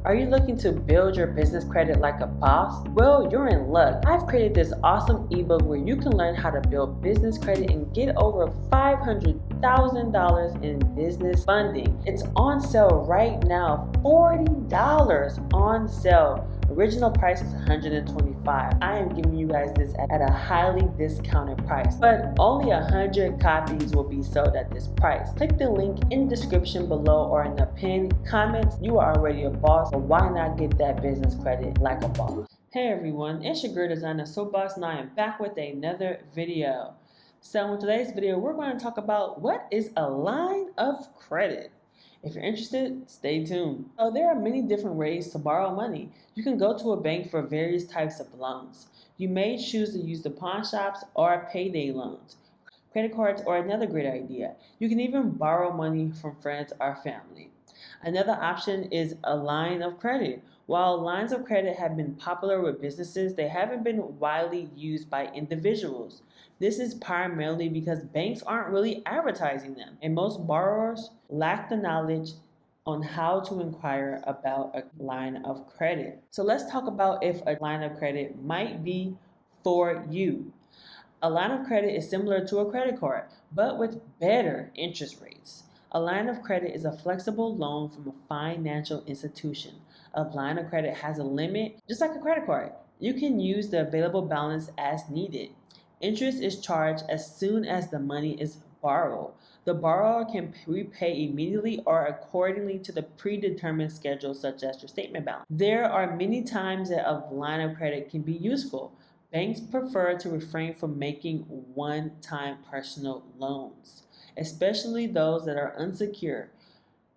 Are you looking to build your business credit like a boss? Well, you're in luck. I've created this awesome ebook where you can learn how to build business credit and get over $500,000 in business funding. It's on sale right now, $40 on sale. Original price is $125. I am giving you guys this at a highly discounted price, but only 100 copies will be sold at this price. Click the link in the description below or in the pinned comments. You are already a boss, so why not get that business credit like a boss? Hey everyone, it's your girl designer Soapbox, and I am back with another video. So in today's video, we're going to talk about what is a line of credit. If you're interested, stay tuned. So there are many different ways to borrow money. You can go to a bank for various types of loans. You may choose to use the pawn shops or payday loans. Credit cards are another great idea. You can even borrow money from friends or family. Another option is a line of credit. While lines of credit have been popular with businesses, they haven't been widely used by individuals. This is primarily because banks aren't really advertising them, and most borrowers lack the knowledge on how to inquire about a line of credit. So let's talk about if a line of credit might be for you. A line of credit is similar to a credit card, but with better interest rates. A line of credit is a flexible loan from a financial institution. A line of credit has a limit, just like a credit card. You can use the available balance as needed. Interest is charged as soon as the money is borrowed. The borrower can repay immediately or accordingly to the predetermined schedule, such as your statement balance. There are many times that a line of credit can be useful. Banks prefer to refrain from making one-time personal loans, especially those that are unsecured.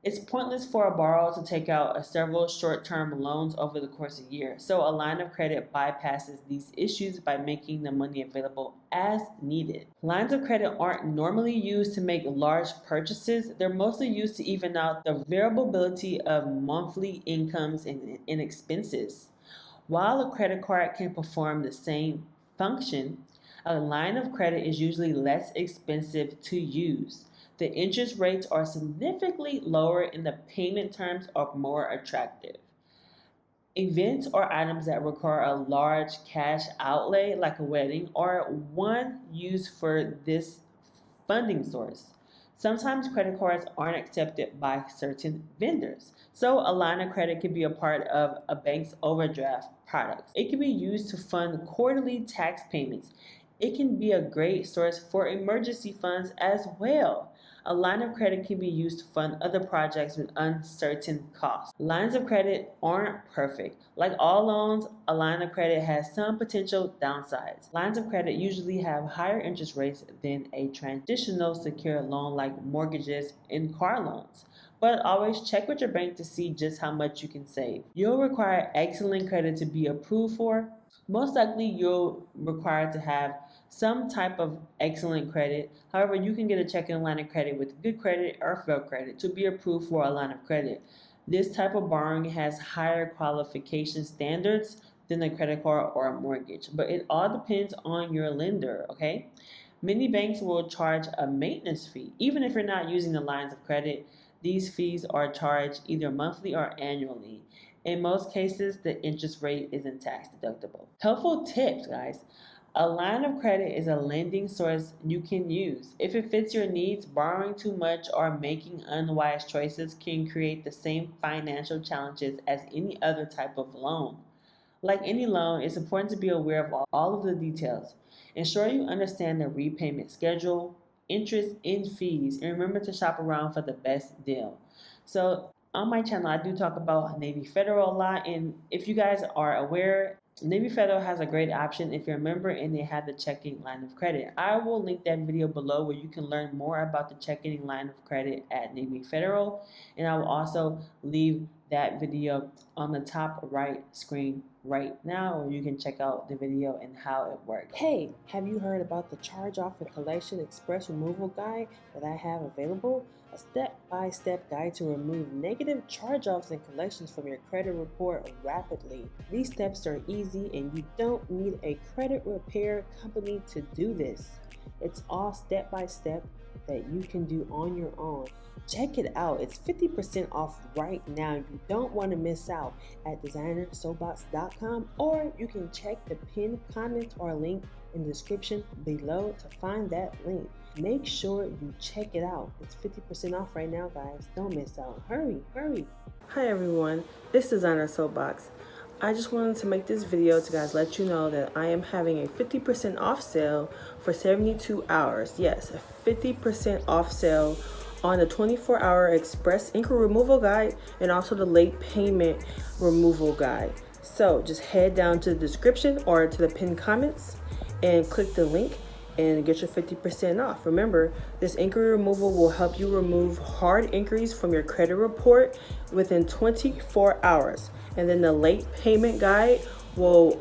It's pointless for a borrower to take out several short-term loans over the course of a year, so a line of credit bypasses these issues by making the money available as needed. Lines of credit aren't normally used to make large purchases. They're mostly used to even out the variability of monthly incomes and expenses. While a credit card can perform the same function, a line of credit is usually less expensive to use. The interest rates are significantly lower and the payment terms are more attractive. Events or items that require a large cash outlay, like a wedding, are one used for this funding source. Sometimes credit cards aren't accepted by certain vendors, so a line of credit can be a part of a bank's overdraft products. It can be used to fund quarterly tax payments. It can be a great source for emergency funds as well. A line of credit can be used to fund other projects with uncertain costs. Lines of credit aren't perfect. Like all loans, a line of credit has some potential downsides. Lines of credit usually have higher interest rates than a traditional secured loan like mortgages and car loans. But always check with your bank to see just how much you can save. You'll require excellent credit to be approved for. Most likely you'll require to have some type of excellent credit. However, you can get a checking line of credit with good credit or fair credit to be approved for a line of credit. This type of borrowing has higher qualification standards than a credit card or a mortgage, but it all depends on your lender, okay? Many banks will charge a maintenance fee. Even if you're not using the lines of credit, these fees are charged either monthly or annually. In most cases, the interest rate isn't tax deductible. Helpful tips, guys. A line of credit is a lending source you can use. If it fits your needs, borrowing too much or making unwise choices can create the same financial challenges as any other type of loan. Like any loan, it's important to be aware of all of the details. Ensure you understand the repayment schedule, interest, and fees, and remember to shop around for the best deal. So on my channel, I do talk about Navy Federal a lot, and if you guys are aware, Navy Federal has a great option if you're a member and they have the checking line of credit. I will link that video below where you can learn more about the checking line of credit at Navy Federal, and I will also leave that video on the top right screen right now where you can check out the video and how it works. Hey, have you heard about the Charge Off and Collection Express Removal Guide that I have available? A step-by-step guide to remove negative charge-offs and collections from your credit report rapidly. These steps are easy and you don't need a credit repair company to do this. It's all step by step that you can do on your own. Check it out. It's 50% off right now. You don't want to miss out at designersoapbox.com, or you can check the pinned comments or link in the description below to find that link. Make sure you check it out. It's 50% off right now, guys. Don't miss out. Hurry, hurry. Hi everyone, it's Designer Soapbox. I just wanted to make this video to guys let you know that I am having a 50% off sale for 72 hours. Yes, a 50% off sale on the 24-hour express ink removal guide and also the late payment removal guide. So just head down to the description or to the pinned comments and click the link and get your 50% off. Remember, this inquiry removal will help you remove hard inquiries from your credit report within 24 hours. And then the late payment guide will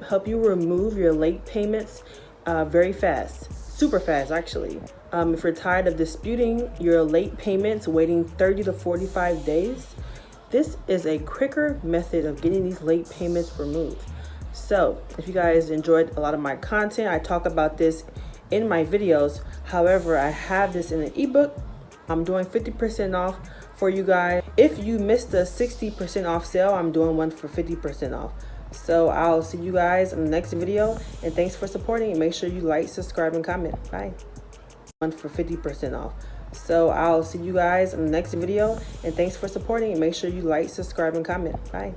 help you remove your late payments very fast, super fast actually. If you're tired of disputing your late payments, waiting 30 to 45 days, this is a quicker method of getting these late payments removed. So if you guys enjoyed a lot of my content, I talk about this in my videos. However, I have this in an ebook. I'm doing 50% off for you guys. If you missed the 60% off sale, I'm doing one for 50% off. So I'll see you guys in the next video, and thanks for supporting. Make sure you like, subscribe, and comment. Bye. One for 50% off. So I'll see you guys in the next video, and thanks for supporting. Make sure you like, subscribe, and comment. Bye.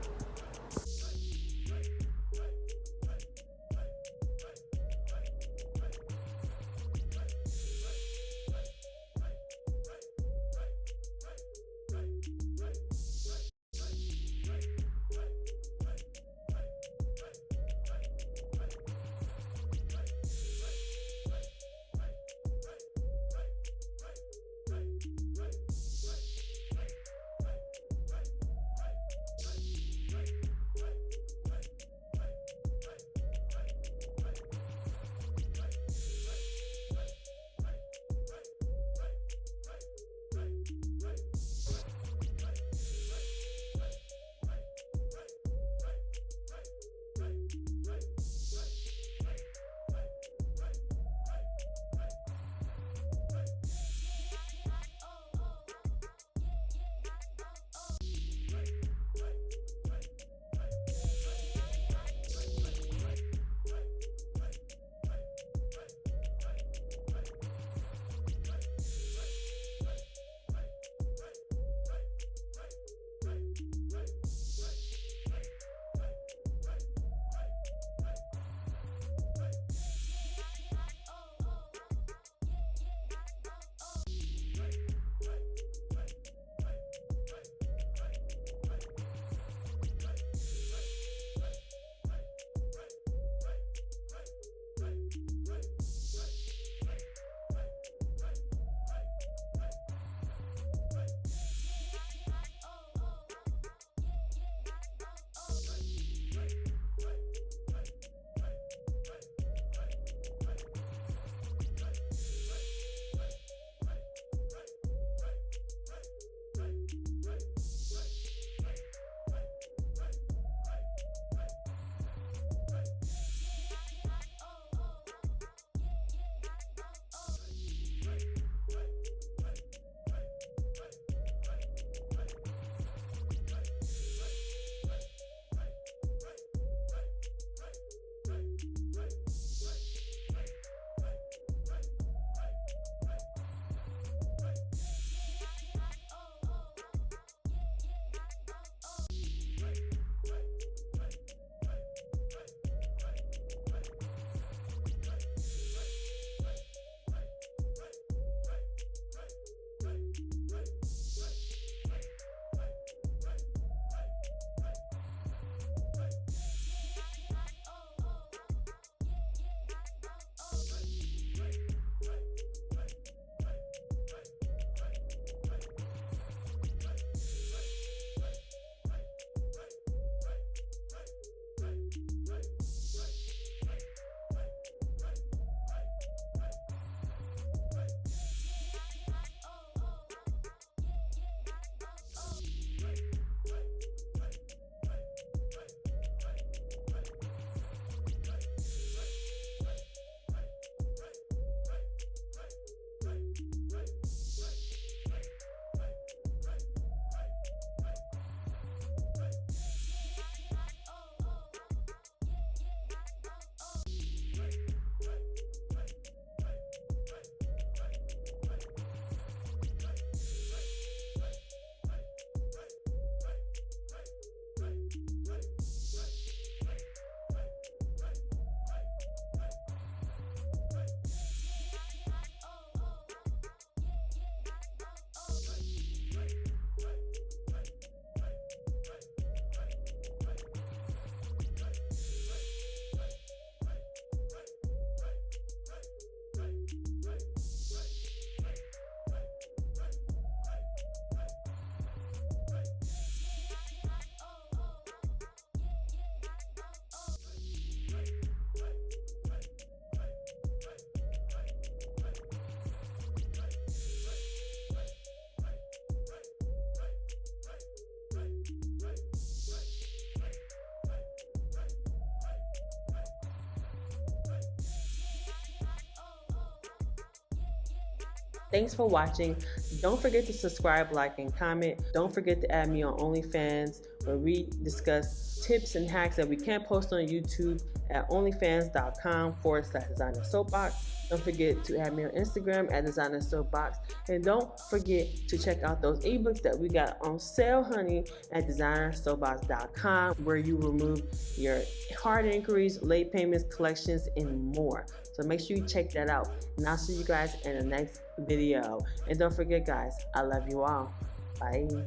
Thanks for watching. Don't forget to subscribe, like, and comment. Don't forget to add me on OnlyFans, where we discuss tips and hacks that we can't post on YouTube at onlyfans.com/designer soapbox. Don't forget to add me on Instagram at designer soapbox. And don't forget to check out those ebooks that we got on sale, honey, at designersoapbox.com, where you remove your hard inquiries, late payments, collections, and more. So make sure you check that out. And I'll see you guys in the next video. And don't forget, guys, I love you all. Bye.